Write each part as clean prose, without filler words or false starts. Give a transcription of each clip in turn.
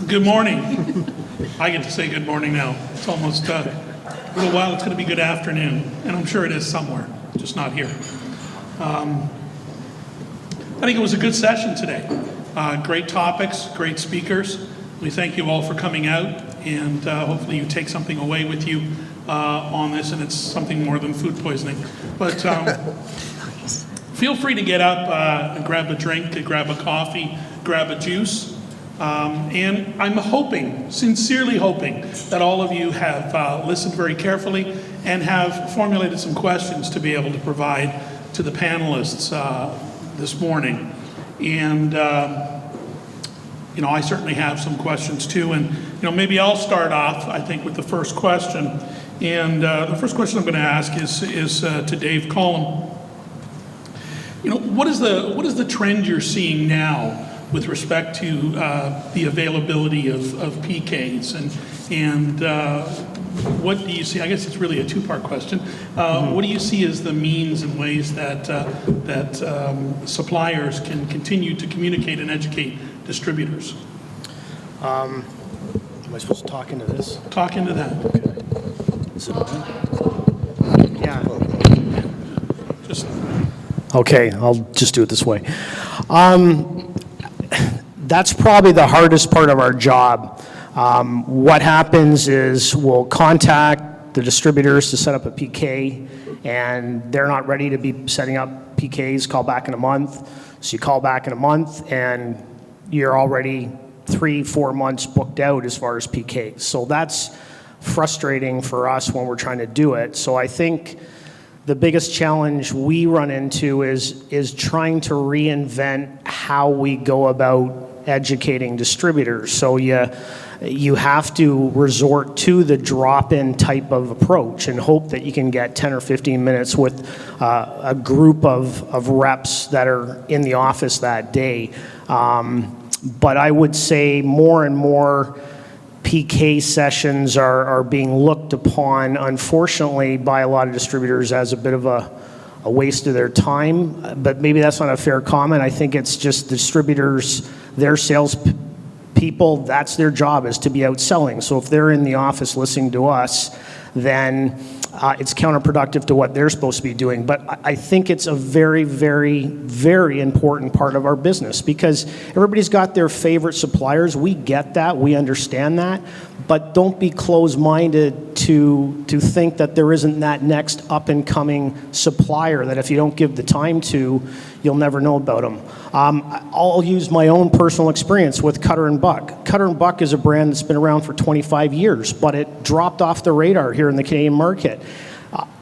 Good morning. I get to say good morning now. It's almost a little while. It's going to be good afternoon, and I'm sure it is somewhere, just not here. I think it was a good session today. Great topics, great speakers. We thank you all for coming out, and hopefully you take something away with you on this, and it's something more than food poisoning. But feel free to get up and grab a drink, grab a coffee, grab a juice. And I'm hoping, sincerely hoping, that all of you have listened very carefully and have formulated some questions to be able to provide to the panelists this morning. And, you know, I certainly have some questions too. And, you know, maybe I'll start off, I think, with the first question. And the first question I'm going to ask is to Dave Collum. You know, what is the trend you're seeing now with respect to the availability of PKs, and what do you see? I guess it's really a two-part question. What do you see as the means and ways that suppliers can continue to communicate and educate distributors? Am I supposed to talk into this? Talk into that. Okay. So, yeah. Just okay, I'll just do it this way. That's probably the hardest part of our job. What happens is we'll contact the distributors to set up a PK, and they're not ready to be setting up PKs, call back in a month. So you call back in a month, and you're already 3-4 months booked out as far as PKs. So that's frustrating for us when we're trying to do it. So I think the biggest challenge we run into is trying to reinvent how we go about educating distributors. So you have to resort to the drop-in type of approach and hope that you can get 10 or 15 minutes with a group of reps that are in the office that day. But I would say more and more PK sessions are being looked upon, unfortunately, by a lot of distributors as a bit of a waste of their time. But maybe that's not a fair comment. I think it's just distributors, their sales people, that's their job, is to be out selling. So if they're in the office listening to us, then it's counterproductive to what they're supposed to be doing. But I think it's a very, very, very important part of our business, because everybody's got their favorite suppliers. We get that. We understand that. But don't be closed-minded to think that there isn't that next up-and-coming supplier that if you don't give the time to, you'll never know about them. I'll use my own personal experience with Cutter & Buck. Cutter & Buck is a brand that's been around for 25 years, but it dropped off the radar here in the Canadian market.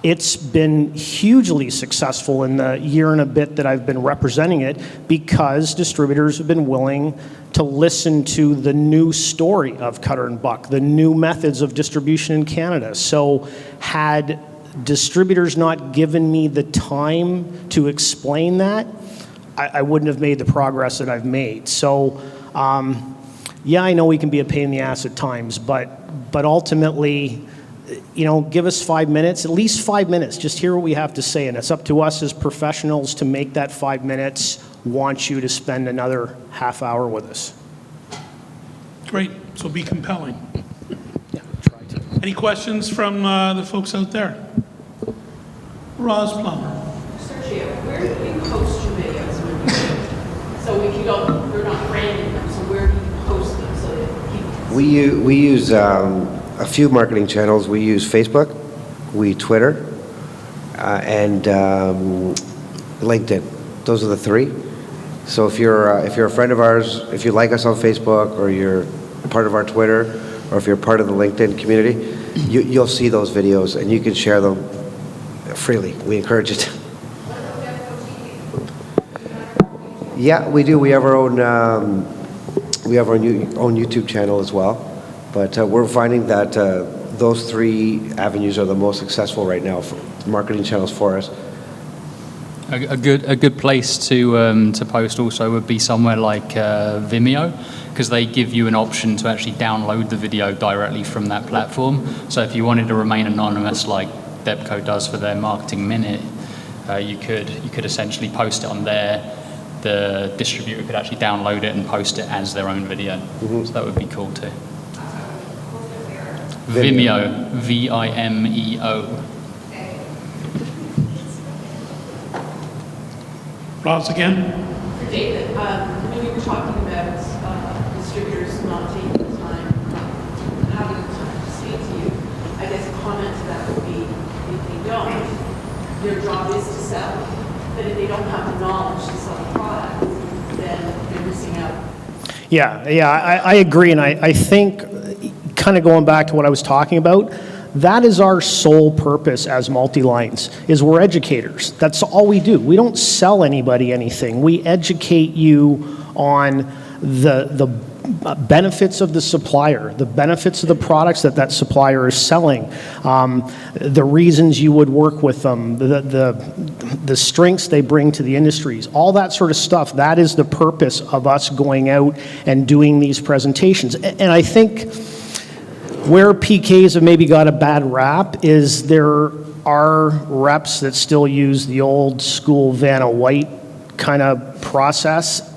It's been hugely successful in the year and a bit that I've been representing it, because distributors have been willing to listen to the new story of Cutter & Buck, the new methods of distribution in Canada. So had distributors not given me the time to explain that, I wouldn't have made the progress that I've made. So yeah, I know we can be a pain in the ass at times, but ultimately, you know, give us 5 minutes, at least 5 minutes, just hear what we have to say, and it's up to us as professionals to make that 5 minutes want you to spend another half hour with us. great. So be compelling. Yeah, try to. Any questions from the folks out there? Roz Plummer. Sergio, where do you post your videos when you do? So if you don't, you're not branding them, so where do you post them so that people can see? We use a few marketing channels. We use Facebook, we Twitter, and LinkedIn. Those are the three. So if you're a friend of ours, if you like us on Facebook, or you're part of our Twitter, or if you're part of the LinkedIn community, you'll see those videos and you can share them freely. We encourage it. Yeah, we do. We have our own own YouTube channel as well. But we're finding that those three avenues are the most successful right now for marketing channels for us. A good place to post also would be somewhere like Vimeo, because they give you an option to actually download the video directly from that platform. So if you wanted to remain anonymous, like Debco does for their Marketing Minute, you could essentially post it on there, the distributor could actually download it and post it as their own video. So that would be cool too. Vimeo, Vimeo. Ross again? For David, when you were talking about distributors not taking the time, having the time to speak to you, I guess a comment to that would be, if they don't, their job is to sell. But if they don't have the knowledge to sell the product, then they're missing out. Yeah, I agree, and I think, kind of going back to what I was talking about, that is our sole purpose as multi-lines, is we're educators. That's all we do. We don't sell anybody anything. We educate you on the benefits of the supplier, the benefits of the products that supplier is selling, the reasons you would work with them, the strengths they bring to the industries, all that sort of stuff. That is the purpose of us going out and doing these presentations. And I think where PKs have maybe got a bad rap is there are reps that still use the old school Vanna White kind of process.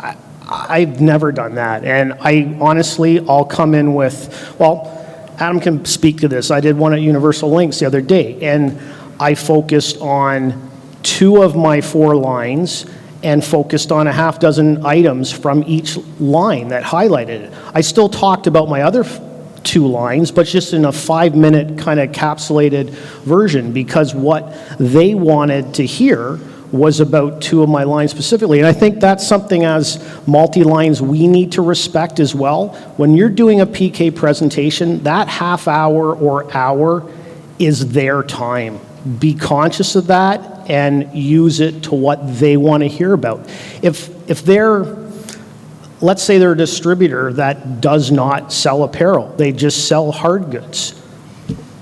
I've never done that. And I honestly, I'll come in with, well, Adam can speak to this. I did one at Universal Links the other day, and I focused on 2 of my 4 lines and focused on a half dozen items from each line that highlighted it. I still talked about my other 2 lines, but just in a 5-minute kind of capsulated version, because what they wanted to hear was about 2 of my lines specifically. And I think that's something as multi-lines we need to respect as well. When you're doing a PK presentation, that half hour or hour is their time. Be conscious of that and use it to what they want to hear about. If they're, let's say they're a distributor that does not sell apparel, they just sell hard goods.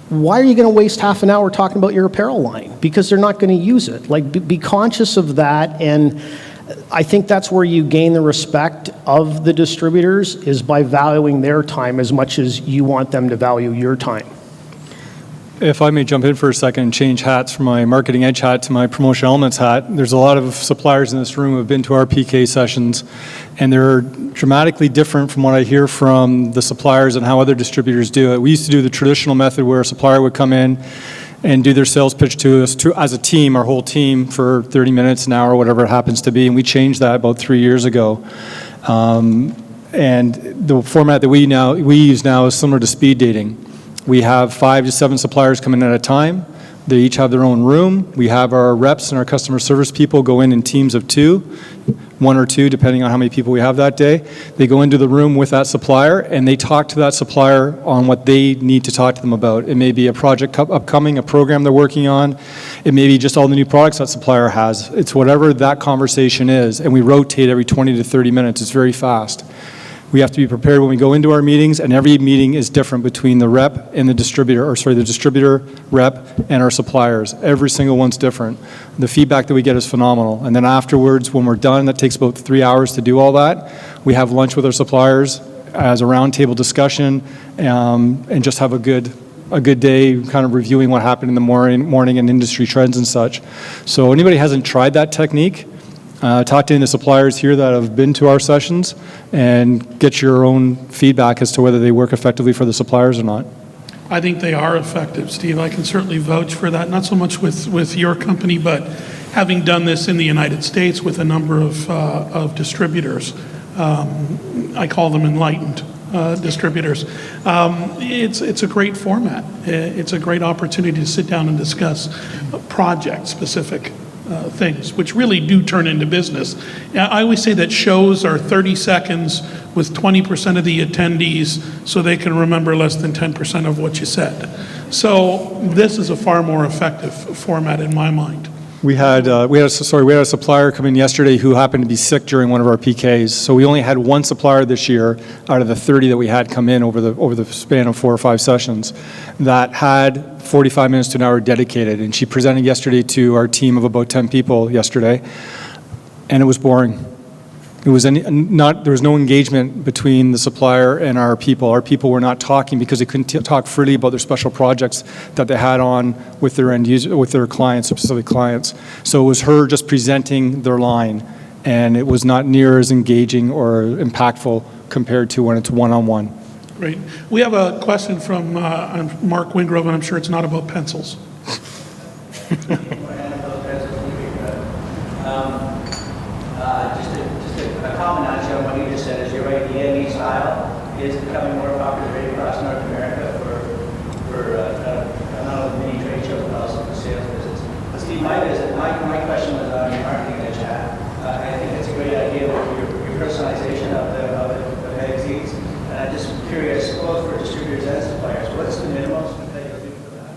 Why are you going to waste half an hour talking about your apparel line? Because they're not going to use it. Like, be conscious of that, and I think that's where you gain the respect of the distributors, is by valuing their time as much as you want them to value your time. If I may jump in for a second and change hats from my marketing edge hat to my promotional elements hat, there's a lot of suppliers in this room who have been to our PK sessions, and they're dramatically different from what I hear from the suppliers and how other distributors do it. We used to do the traditional method where a supplier would come in and do their sales pitch to us as a team, our whole team, for 30 minutes, an hour, whatever it happens to be, and we changed that about 3 years ago. And the format that we use now is similar to speed dating. We have 5 to 7 suppliers come in at a time. They each have their own room. We have our reps and our customer service people go in teams of 2, 1 or 2, depending on how many people we have that day. They go into the room with that supplier, and they talk to that supplier on what they need to talk to them about. It may be a project upcoming, a program they're working on. It may be just all the new products that supplier has. It's whatever that conversation is, and we rotate every 20 to 30 minutes. It's very fast. We have to be prepared when we go into our meetings, and every meeting is different between the rep and the distributor, the distributor, rep, and our suppliers. Every single one's different. The feedback that we get is phenomenal. And then afterwards, when we're done, that takes about 3 hours to do all that. We have lunch with our suppliers as a roundtable discussion, and just have a good day kind of reviewing what happened in the morning and industry trends and such. So anybody hasn't tried that technique, talk to any of the suppliers here that have been to our sessions and get your own feedback as to whether they work effectively for the suppliers or not. I think they are effective, Steve. I can certainly vouch for that, not so much with your company, but having done this in the United States with a number of distributors. I call them enlightened distributors. It's a great format. It's a great opportunity to sit down and discuss project-specific things, which really do turn into business. I always say that shows are 30 seconds with 20% of the attendees, so they can remember less than 10% of what you said. So this is a far more effective format in my mind. We had a supplier come in yesterday who happened to be sick during one of our PKs. So we only had one supplier this year out of the 30 that we had come in over the span of 4 or 5 sessions that had 45 minutes to an hour dedicated. And she presented yesterday to our team of about 10 people yesterday, and it was boring. There was no engagement between the supplier and our people. Our people were not talking because they couldn't talk freely about their special projects that they had on with their end user, with their clients, specific clients. So it was her just presenting their line, and it was not near as engaging or impactful compared to when it's one-on-one. Great. We have a question from Mark Wingrove, and I'm sure it's not about pencils. Just a comment on what you just said, is you're right, the AME style is becoming more popular right across North America for not only mini trade shows, but also for sales visits. But Steve, my question was on your marketing edge hat. I think it's a great idea with your personalization of the magazines. And I'm just curious, both for distributors and suppliers, what's the minimum that you'll do for that?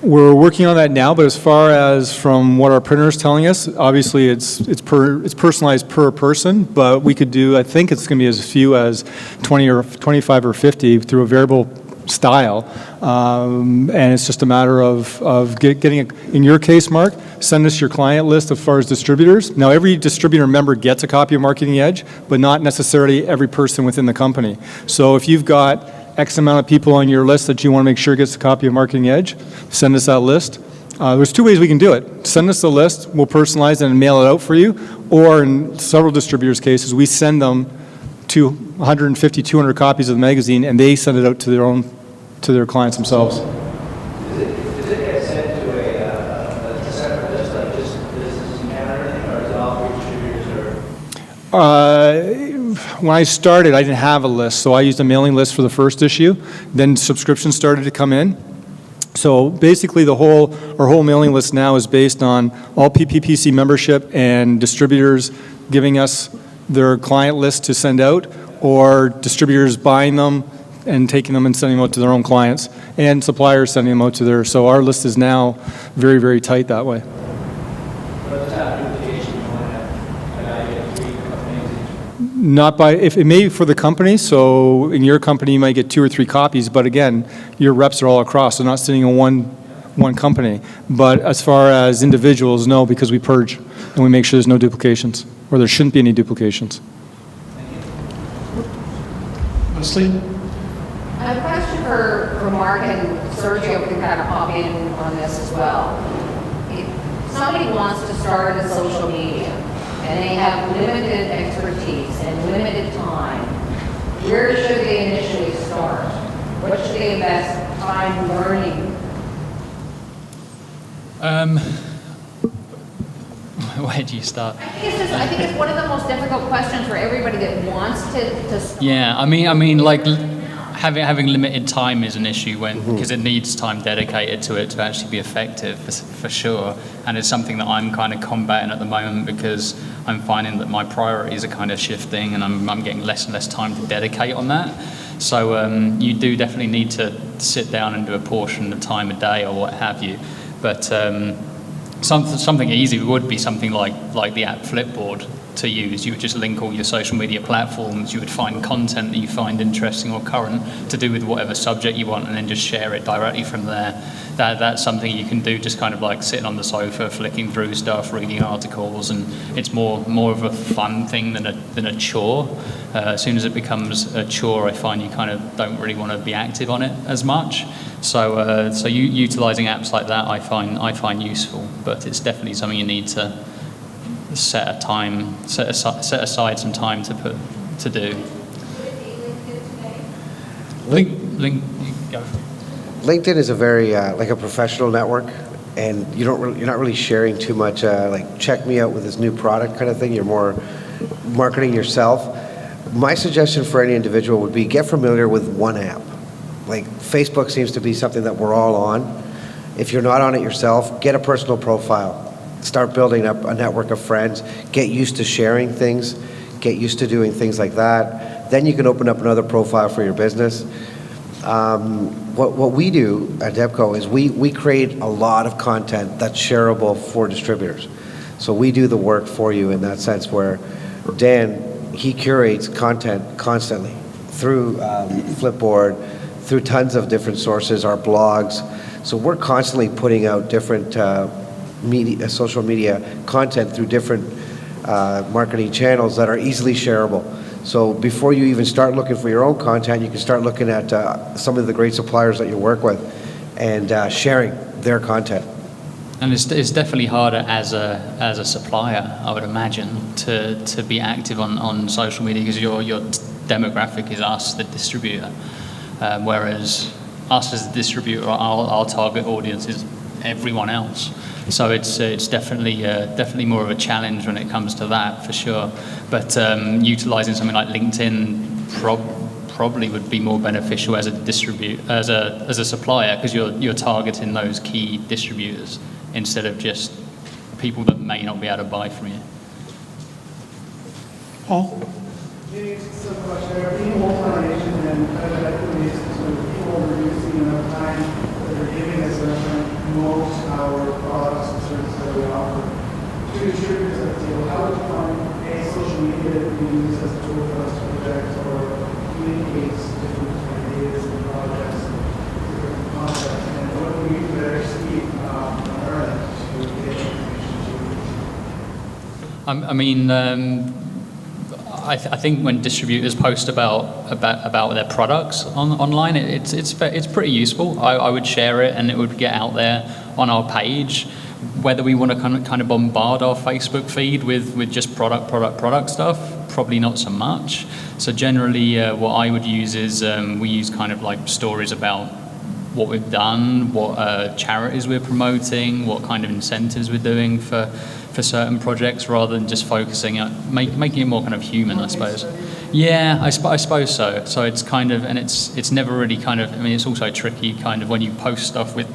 We're working on that now, but as far as from what our printer is telling us, obviously it's personalized per person, but we could do, I think it's going to be as few as 20 or 25 or 50 through a variable style, and it's just a matter of getting it. In your case, Mark, send us your client list as far as distributors. Now, every distributor member gets a copy of Marketing Edge, but not necessarily every person within the company. So if you've got X amount of people on your list that you want to make sure gets a copy of Marketing Edge, send us that list. There's two ways we can do it. Send us the list, we'll personalize it and mail it out for you, or in several distributors' cases, we send them to 150, 200 copies of the magazine, and they send it out to their clients themselves. Does it get sent to a separate list, like just businesses in Canada or anything, or is it all for distributors? When I started, I didn't have a list, so I used a mailing list for the first issue. Then subscriptions started to come in. So basically, our whole mailing list now is based on all PPPC membership and distributors giving us their client list to send out, or distributors buying them and taking them and sending them out to their own clients, and suppliers sending them out to their. So our list is now very, very tight that way. But it's not duplication, you want to have 3 companies. Not by, if it may be for the company, so in your company you might get 2 or 3 copies, but again, your reps are all across, so not sitting in one company. But as far as individuals, no, because we purge and we make sure there's no duplications, or there shouldn't be any duplications. Leslie? A question for Mark, and Sergio can kind of hop in on this as well. If somebody wants to start a social media and they have limited expertise and limited time, where should they initially start? What should they invest time learning? Where do you start? I think it's one of the most difficult questions for everybody that wants to start. Yeah, I mean, like having limited time is an issue because it needs time dedicated to it to actually be effective, for sure. And it's something that I'm kind of combating at the moment because I'm finding that my priorities are kind of shifting, and I'm getting less and less time to dedicate on that. So you do definitely need to sit down and do a portion of time a day or what have you. But something easy would be something like the app Flipboard to use. You would just link all your social media platforms, you would find content that you find interesting or current to do with whatever subject you want, and then just share it directly from there. That's something you can do just kind of like sitting on the sofa, flicking through stuff, reading articles, and it's more of a fun thing than a chore. As soon as it becomes a chore, I find you kind of don't really want to be active on it as much. So utilizing apps like that I find useful, but it's definitely something you need to set aside some time to do. Link, go. LinkedIn is a very like a professional network, and you're not really sharing too much. Like, check me out with this new product kind of thing. You're more marketing yourself. My suggestion for any individual would be get familiar with one app. Like, Facebook seems to be something that we're all on. If you're not on it yourself, get a personal profile. Start building up a network of friends. Get used to sharing things. Get used to doing things like that. Then you can open up another profile for your business. What we do at Debco is we create a lot of content that's shareable for distributors. So we do the work for you in that sense, where Dan, he curates content constantly through Flipboard, through tons of different sources, our blogs. So we're constantly putting out different social media content through different marketing channels that are easily shareable. So before you even start looking for your own content, you can start looking at some of the great suppliers that you work with and sharing their content. And it's definitely harder as a supplier, I would imagine, to be active on social media because your demographic is us, the distributor, whereas us as the distributor, our target audience is everyone else. So it's definitely more of a challenge when it comes to that, for sure. But utilizing something like LinkedIn probably would be more beneficial as a supplier because you're targeting those key distributors instead of just people that may not be able to buy from you. Paul? Maybe some question. Are being multi-nation and private equities sort of people reducing the amount of time that they're giving us to promote our products and services that we offer to distributors at the table? How would you find a social media that we use as a tool for us to project or communicate different ideas and projects and different concepts? And what do we better speak on our end to get information to? I mean, I think when distributors post about their products online, it's pretty useful. I would share it and it would get out there on our page. Whether we want to kind of bombard our Facebook feed with just product stuff, probably not so much. So generally, what I would use is we use kind of like stories about what we've done, what charities we're promoting, what kind of incentives we're doing for certain projects, rather than just focusing on making it more kind of human, I suppose. Yeah, I suppose so. So it's kind of, and it's never really kind of, I mean, it's also tricky kind of when you post stuff with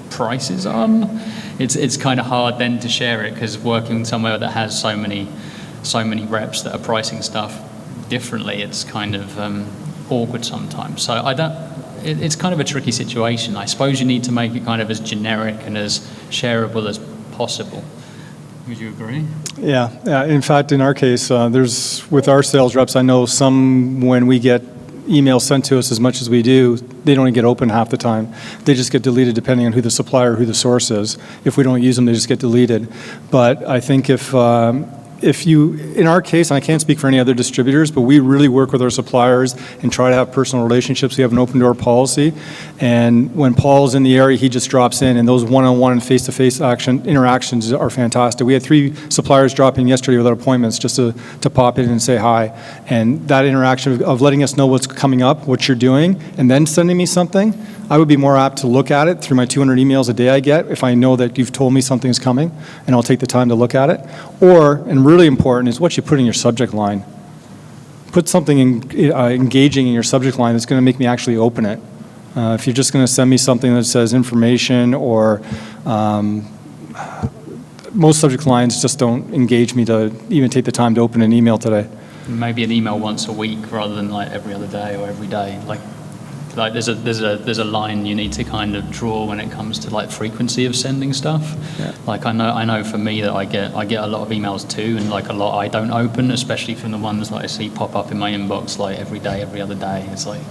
prices on, it's kind of hard then to share it because working somewhere that has so many reps that are pricing stuff differently, it's kind of awkward sometimes. So it's kind of a tricky situation. I suppose you need to make it kind of as generic and as shareable as possible. Would you agree? Yeah. In fact, in our case, with our sales reps, I know some, when we get emails sent to us as much as we do, they don't even get open half the time. They just get deleted depending on who the supplier, who the source is. If we don't use them, they just get deleted. But I think if you, in our case, and I can't speak for any other distributors, but we really work with our suppliers and try to have personal relationships. We have an open door policy. And when Paul's in the area, he just drops in, and those one-on-one and face-to-face interactions are fantastic. We had 3 suppliers drop in yesterday without appointments just to pop in and say hi. And that interaction of letting us know what's coming up, what you're doing, and then sending me something, I would be more apt to look at it through my 200 emails a day I get if I know that you've told me something's coming, and I'll take the time to look at it. And really important is what you put in your subject line. Put something engaging in your subject line that's going to make me actually open it. If you're just going to send me something that says information or most subject lines just don't engage me to even take the time to open an email today. Maybe an email once a week rather than like every other day or every day. Like there's a line you need to kind of draw when it comes to like frequency of sending stuff. Yeah. Like I know for me that I get a lot of emails too, and like a lot I don't open, especially from the ones that I see pop up in my inbox like every day, every other day. It's like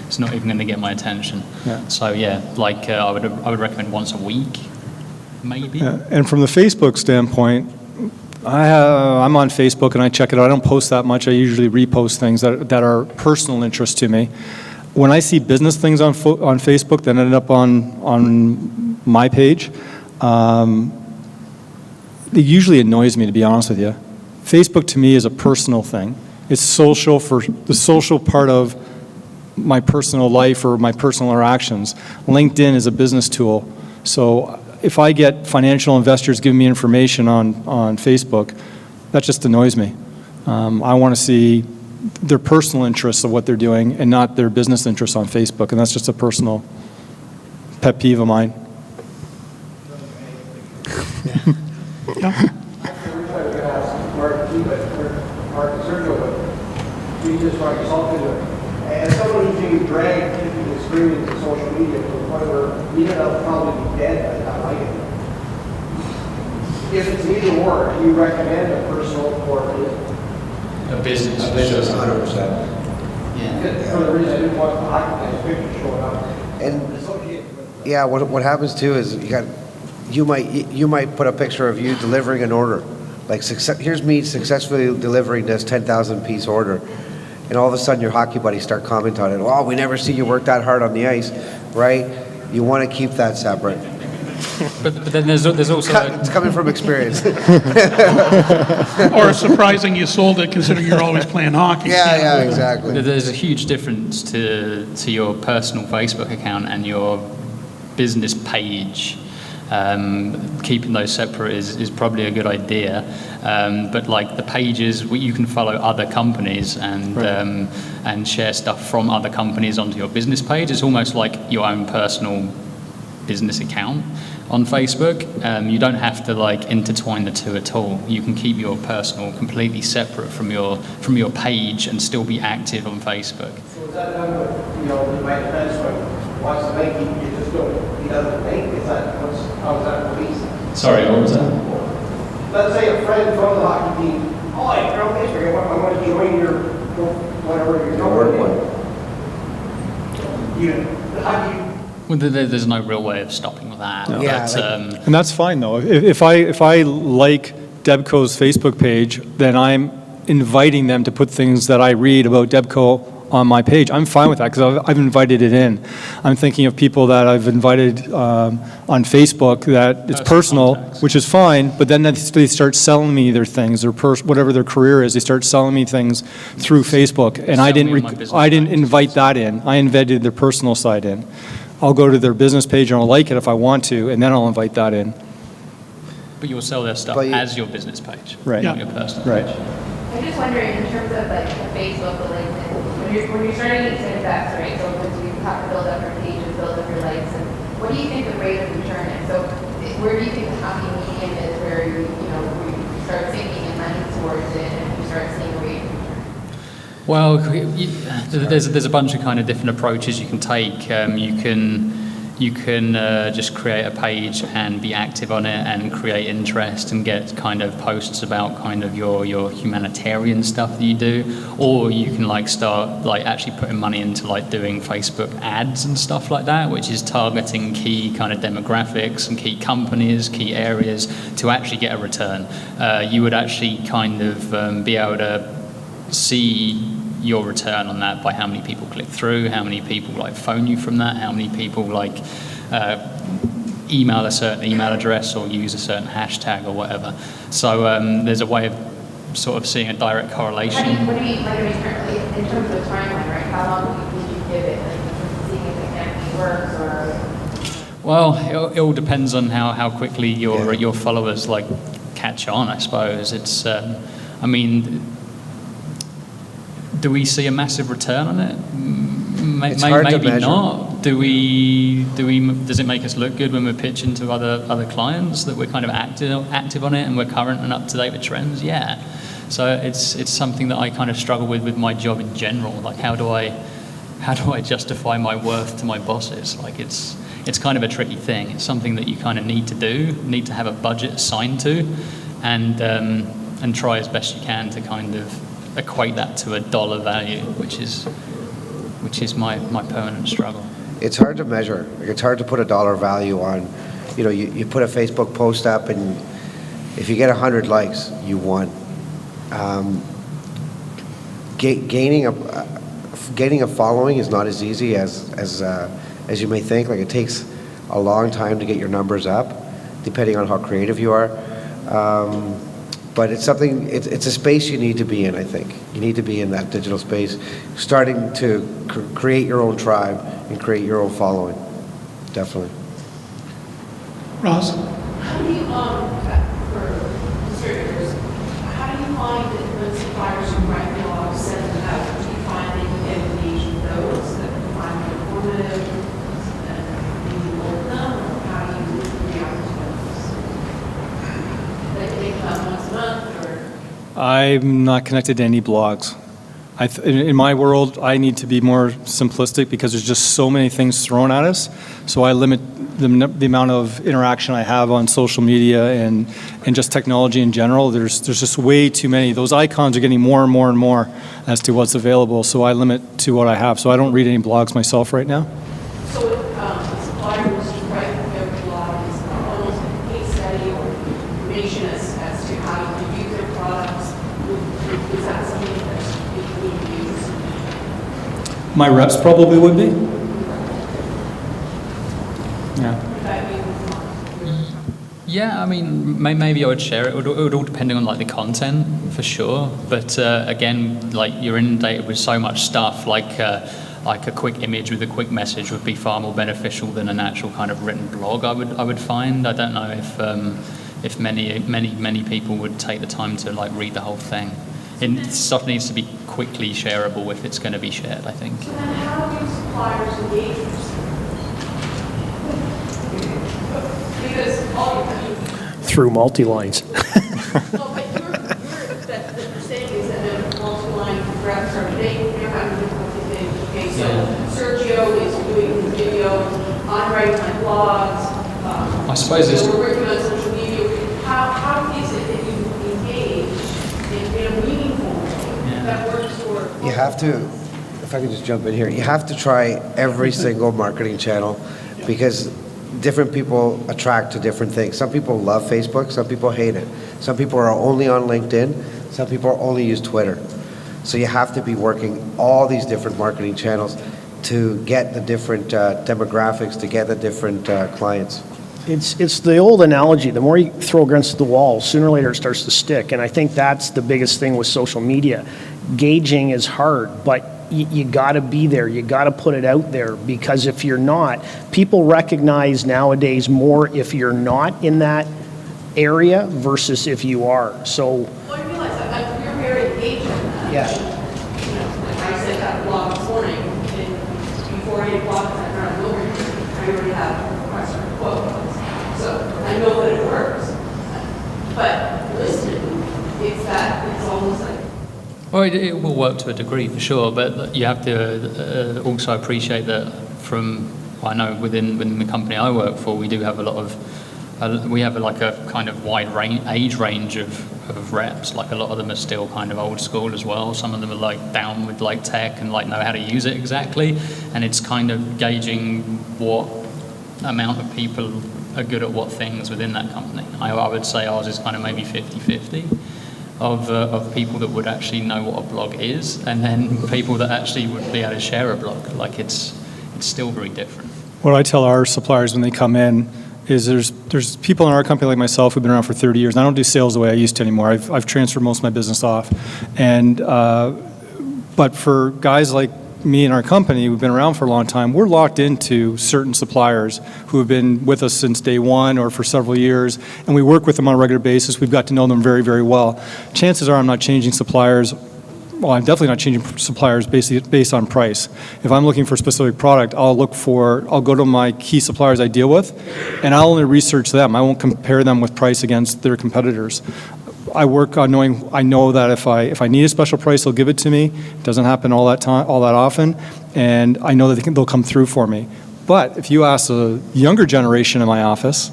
it's not even going to get my attention. Yeah. So yeah, like I would recommend once a week, maybe. Yeah. And from the Facebook standpoint, I'm on Facebook and I check it out. I don't post that much. I usually repost things that are personal interest to me. When I see business things on Facebook that ended up on my page, it usually annoys me, to be honest with you. Facebook to me is a personal thing. It's social for the social part of my personal life or my personal interactions. LinkedIn is a business tool. So if I get financial investors giving me information on Facebook, that just annoys me. I want to see their personal interests of what they're doing and not their business interests on Facebook, and that's just a personal pet peeve of mine. As someone who's being dragged into the experience of social media to the point where even I'll probably be dead by the time I get there. If it's either or, do you recommend a personal or A business. 100%. Yeah. for the reason I didn't want the occupied picture showing up? And yeah, what happens too is you might put a picture of you delivering an order. Like, here's me successfully delivering this 10,000 piece order. And all of a sudden your hockey buddies start commenting on it. Oh, we never see you work that hard on the ice, right? You want to keep that separate. But then there's also It's coming from experience. Or surprising you sold it considering you're always playing hockey. Yeah, exactly. there's a huge difference to your personal Facebook account and your business page. Keeping those separate is probably a good idea. But like the pages, you can follow other companies and share stuff from other companies onto your business page. It's almost like your own personal business account on Facebook. You don't have to like intertwine the two at all. You can keep your personal completely separate from your page and still be active on Facebook. So is that done with, my friends who wants to make, you just go, he doesn't make, how is that policed? Sorry, what was that? Let's say a friend from the hockey team, oh, you're on Facebook, I want to join your, whatever you're Work doing. one. How do you? Well, there's no real way of stopping that. Yeah, But, like- And that's fine, though. If I like Debco's Facebook page, then I'm inviting them to put things that I read about Debco on my page. I'm fine with that because I've invited it in. I'm thinking of people that I've invited on Facebook that it's personal, contacts. which is fine, but then they start selling me their things, whatever their career is, they start selling me things through Facebook. And I Sell me on my business I didn't page. invite that in. I invited their personal side in. I'll go to their business page and I'll like it if I want to, and then I'll invite that in. But you'll sell their stuff But you- as your business page, Right. not your personal Right. page. I'm just wondering, in terms of like the Facebook, the LinkedIn, when you're starting to invest, right, so once you have to build up your pages, build up your likes, and what do you think the rate of return is? So where do you think the happy medium is where where you start sinking in money towards it and you start seeing a rate of return? Well, there's a bunch of kind of different approaches you can take. You can just create a page and be active on it and create interest and get kind of posts about kind of your humanitarian stuff that you do, or you can like start like actually putting money into like doing Facebook ads and stuff like that, which is targeting key kind of demographics and key companies, key areas to actually get a return. You would actually kind of be able to see your return on that by how many people click through, how many people like phone you from that, how many people like email a certain email address or use a certain hashtag or whatever. So there's a way of sort of seeing a direct correlation. What do you mean, like a return, like, in terms of timeline, right? How long would you give it, like, in terms of seeing if the campaign works or? Well, it all depends on how quickly your followers like catch on, I suppose. It's, I mean, do we see a massive return on it? It's hard to Maybe measure. not. Does it make us look good when we're pitching to other clients that we're kind of active on it and we're current and up to date with trends? Yeah. So it's something that I kind of struggle with my job in general. Like how do I justify my worth to my bosses? Like it's kind of a tricky thing. It's something that you kind of need to have a budget assigned to, and try as best you can to kind of equate that to a dollar value, which is my permanent struggle. It's hard to measure. Like, it's hard to put a dollar value on. You put a Facebook post up, and if you get 100 likes, you won. Gaining a following is not as easy as you may think. Like, it takes a long time to get your numbers up, depending on how creative you are. But it's something. It's a space you need to be in. I think you need to be in that digital space, starting to create your own tribe and create your own following. Definitely. Ross? How do you, for distributors, how do you find that when suppliers who write blogs send them out, do you find that you get engaged with those, that you find them informative, and you hold them, or how do you react to those? They come once a month, or? I'm not connected to any blogs. In my world, I need to be more simplistic because there's just so many things thrown at us. So I limit the amount of interaction I have on social media and just technology in general. There's just way too many. Those icons are getting more and more and more as to what's available. So I limit to what I have. So I don't read any blogs myself right now. So a supplier who's writing their blog is almost a case study or information as to how to use their products. Is that something that's being used? My reps probably would be. Yeah. Would that be Yeah, I mean, maybe I would share it. It would all depend on like the content for sure. But again, like you're inundated with so much stuff. Like a quick image with a quick message would be far more beneficial than an actual kind of written blog. I would find. I don't know if many people would take the time to like read the whole thing. Stuff needs to be quickly shareable if it's going to be shared, I think. So then how do suppliers engage with us? Because all Through multi-lines. no, but that you're saying is that the multi-line reps are, they're having difficulty saying, okay, so Sergio is doing the video, I'm writing my blogs. I suppose it's... We're working on social media. How is it that you engage in a meaningful way that works for? You have to, if I could just jump in here, you have to try every single marketing channel because different people attract to different things. Some people love Facebook, some people hate it. Some people are only on LinkedIn, some people only use Twitter. So you have to be working all these different marketing channels to get the different demographics, to get the different clients. It's the old analogy, the more you throw against the wall, sooner or later it starts to stick. And I think that's the biggest thing with social media. Gauging is hard, but you got to be there. You got to put it out there because if you're not, people recognize nowadays more if you're not in that area versus if you are. So, Well, I realize that you're very engaged in that. Yeah. You know, like I said that blog this morning, and before 8 o'clock, I already have a request for a quote. So I know that it works. But listening, it's almost like, Well, it will work to a degree for sure, but you have to also appreciate that I know within the company I work for, we do have we have like a kind of wide age range of reps. Like a lot of them are still kind of old school as well. Some of them are like down with like tech and like know how to use it exactly. And it's kind of gauging what amount of people are good at what things within that company. I would say ours is kind of maybe 50-50. Of people that would actually know what a blog is, and then people that actually would be able to share a blog. Like it's still very different. What I tell our suppliers when they come in is there's people in our company like myself who've been around for 30 years, and I don't do sales the way I used to anymore. I've transferred most of my business off. And but for guys like me and our company who've been around for a long time, we're locked into certain suppliers who have been with us since day one or for several years, and we work with them on a regular basis. We've got to know them very, very well. Chances are I'm not changing suppliers. Well, I'm definitely not changing suppliers based on price. If I'm looking for a specific product, I'll go to my key suppliers I deal with, and I'll only research them. I won't compare them with price against their competitors. I work on knowing, I know that if I need a special price, they'll give it to me. It doesn't happen all that often, and I know that they'll come through for me. But if you ask a younger generation in my office,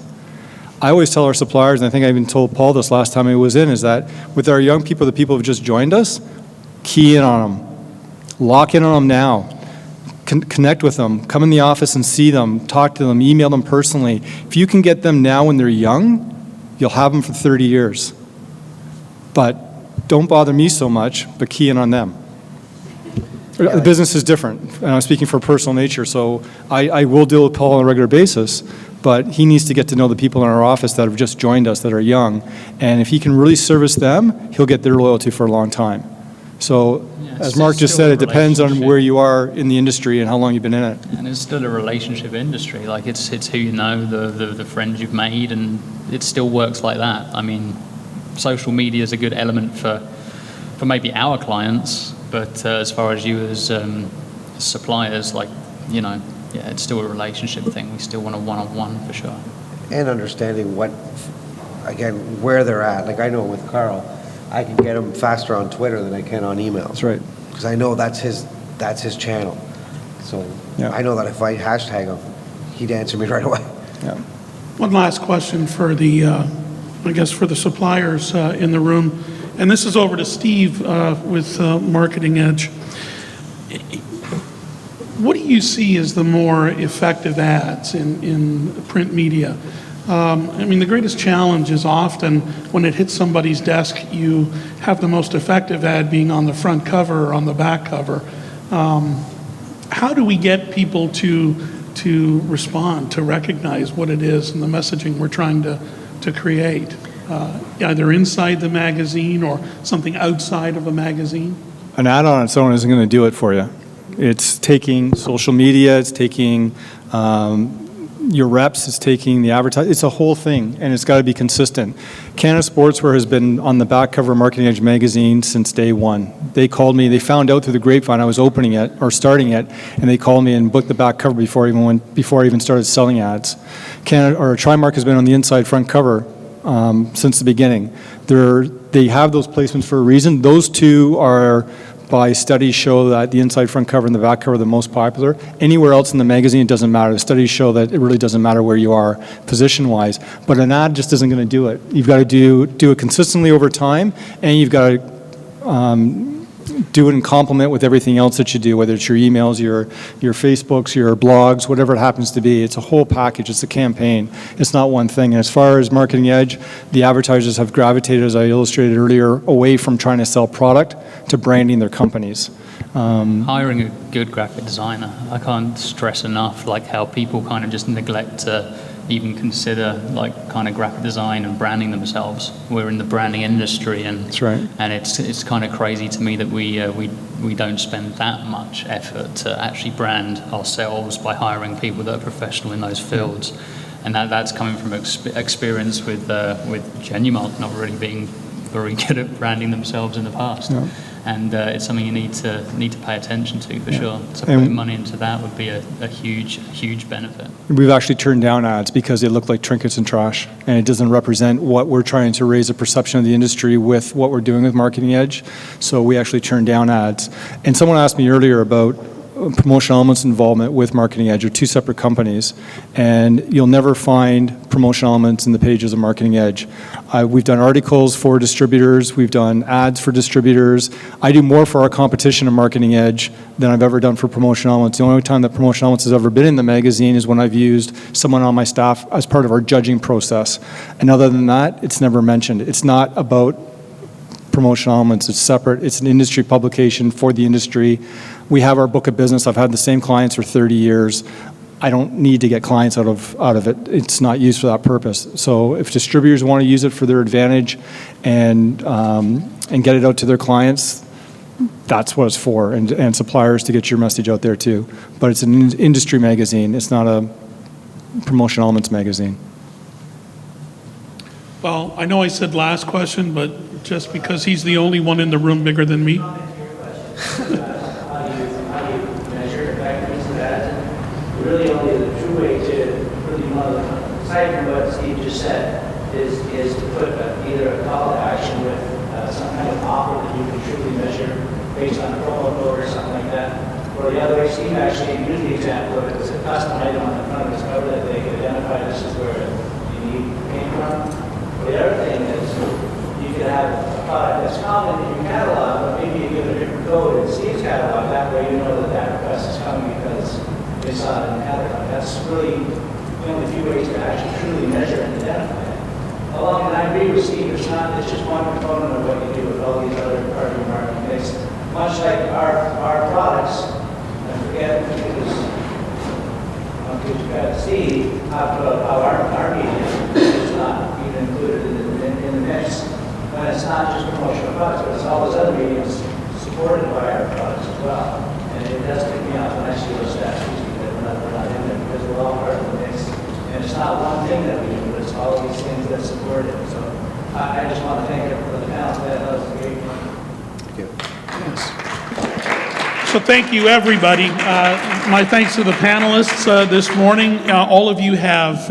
I always tell our suppliers, and I think I even told Paul this last time he was in, is that with our young people, the people who have just joined us, key in on them. Lock in on them now. Connect with them. Come in the office and see them. Talk to them. Email them personally. If you can get them now when they're young, you'll have them for 30 years. But don't bother me so much, but key in on them. The business is different, and I'm speaking for personal nature, so I will deal with Paul on a regular basis, but he needs to get to know the people in our office that have just joined us that are young, and if he can really service them, he'll get their loyalty for a long time. So, as Mark just said, it depends on where you are in the industry and how long you've been in it. And it's still a relationship industry. Like it's who you know, the friends you've made, and it still works like that. I mean, social media is a good element for maybe our clients, but as far as you as suppliers, like, you know, yeah, it's still a relationship thing. We still want a one-on-one for sure. And understanding again, where they're at. Like I know with Carl, I can get him faster on Twitter than I can on email. That's right. Because I know that's his channel. So Yeah. I know that if I hashtag him, he'd answer me right away. Yeah. One last question for I guess for the suppliers in the room, and this is over to Steve with Marketing Edge. What do you see as the more effective ads in print media? I mean, the greatest challenge is often when it hits somebody's desk, you have the most effective ad being on the front cover or on the back cover. How do we get people to respond, to recognize what it is and the messaging we're trying to to create, either inside the magazine or something outside of a magazine? An ad on its own isn't going to do it for you. It's taking social media, it's taking your reps, it's taking the advertising, it's a whole thing, and it's got to be consistent. Canada Sportswear has been on the back cover of Marketing Edge magazine since day one. They called me, they found out through the grapevine I was opening it, or starting it, and they called me and booked the back cover before I even started selling ads. Trimark has been on the inside front cover since the beginning. They have those placements for a reason. Those two are, by studies, show that the inside front cover and the back cover are the most popular. Anywhere else in the magazine, it doesn't matter. The studies show that it really doesn't matter where you are position-wise. But an ad just isn't going to do it. You've got to do it consistently over time, and you've got to do it in complement with everything else that you do, whether it's your emails, your Facebooks, your blogs, whatever it happens to be. It's a whole package. It's a campaign. It's not one thing. And as far as Marketing Edge, the advertisers have gravitated, as I illustrated earlier, away from trying to sell product to branding their companies. Hiring a good graphic designer, I can't stress enough like how people kind of just neglect to even consider like kind of graphic design and branding themselves. We're in the branding industry, and That's right. And it's kind of crazy to me that we don't spend that much effort to actually brand ourselves by hiring people that are professional in those fields. And that's coming from experience with Genumark not really being very good at branding themselves in the past. Yeah. And it's something you need to pay attention to for sure. So putting money into that would be a huge benefit. We've actually turned down ads because they look like trinkets and trash, and it doesn't represent what we're trying to raise a perception of the industry with what we're doing with Marketing Edge. So we actually turned down ads. And someone asked me earlier about Promotional Elements involvement with Marketing Edge. Are two separate companies, and you'll never find Promotional Elements in the pages of Marketing Edge. We've done articles for distributors, we've done ads for distributors. I do more for our competition in Marketing Edge than I've ever done for Promotional Elements. The only time that Promotional Elements has ever been in the magazine is when I've used someone on my staff as part of our judging process. And other than that, it's never mentioned. It's not about Promotional Elements. It's separate. It's an industry publication for the industry. We have our book of business. I've had the same clients for 30 years. I don't need to get clients out of it. It's not used for that purpose. So if distributors want to use it for their advantage and get it out to their clients, that's what it's for, and suppliers to get your message out there too. But it's an industry magazine. It's not a Promotional Elements magazine. Well, I know I said last question, but just because he's the only one in the room bigger than me. How do you measure effectiveness of ads? Really only the true way to really aside from what Steve just said is to put either a call to action with some kind of offer that you can truly measure based on a promo code or something like that. Or the other way, Steve actually used the example of it was a custom item on the front of his cover that they could identify this is where the need came from. Or the other thing is you could have a product that's common in your catalog, but maybe you give it a different code in Steve's catalog. That way you know that that request is coming because they saw it in the catalog. That's really the only few ways to actually truly measure and identify it. Along, and I agree with Steve, it's just one component of what you do with all these other part of your marketing mix. Much like our products, I forget because you got to see how our media is not even included in the mix. When it's not just promotional products, but it's all those other mediums supported by our products as well. And it does pick me up when I see those stats that we're not in there because we're all part of the mix. And it's not one thing that we do, but it's all these things that support it. So I just want to thank everyone for the panel today. That was a great one. So thank you, everybody. My thanks to the panelists this morning. All of you have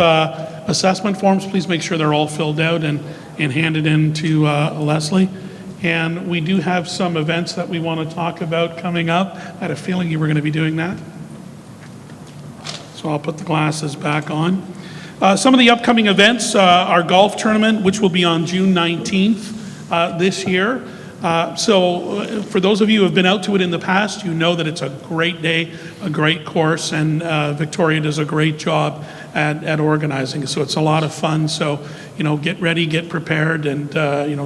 assessment forms. Please make sure they're all filled out and handed in to Leslie. And we do have some events that we want to talk about coming up. I had a feeling you were going to be doing that. So I'll put the glasses back on. Some of the upcoming events, our golf tournament, which will be on June 19th this year. So for those of you who have been out to it in the past, you know that it's a great day, a great course, and Victoria does a great job at organizing. So it's a lot of fun. So, get ready, get prepared, and,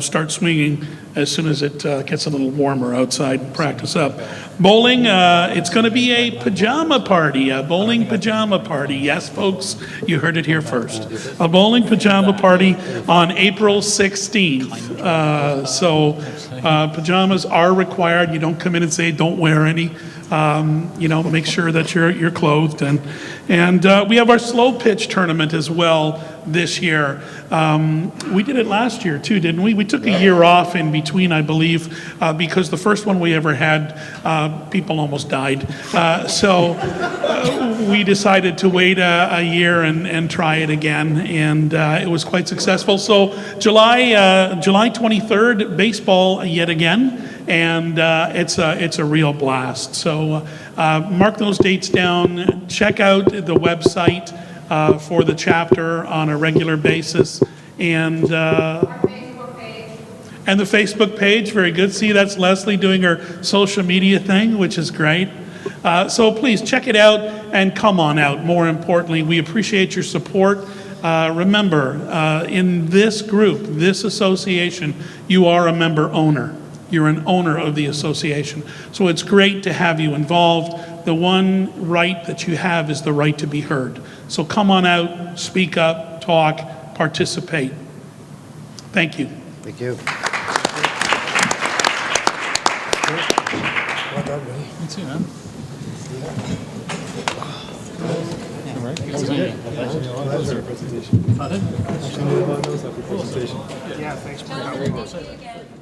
start swinging as soon as it gets a little warmer outside and practice up. Bowling, it's going to be a pajama party, a bowling pajama party. Yes, folks, you heard it here first. A bowling pajama party on April 16th. Pajamas are required. You don't come in and say, don't wear any. Make sure that you're clothed. And we have our slow pitch tournament as well this year. We did it last year too, didn't we? We took a year off in between, I believe, because the first one we ever had, people almost died. So we decided to wait a year and try it again, and it was quite successful. So July 23rd, baseball yet again. And it's a real blast. So mark those dates down. Check out the website for the chapter on a regular basis, and and the Facebook page. Very good. See, that's Leslie doing her social media thing, which is great. So please check it out and come on out. More importantly, we appreciate your support. Remember, in this group, this association, you are a member owner. You're an owner of the association. So it's great to have you involved. The one right that you have is the right to be heard. So come on out, speak up, talk, participate. Thank you. Thank you. Well done, buddy. You too, man. Presentation. Yeah, thanks for having me.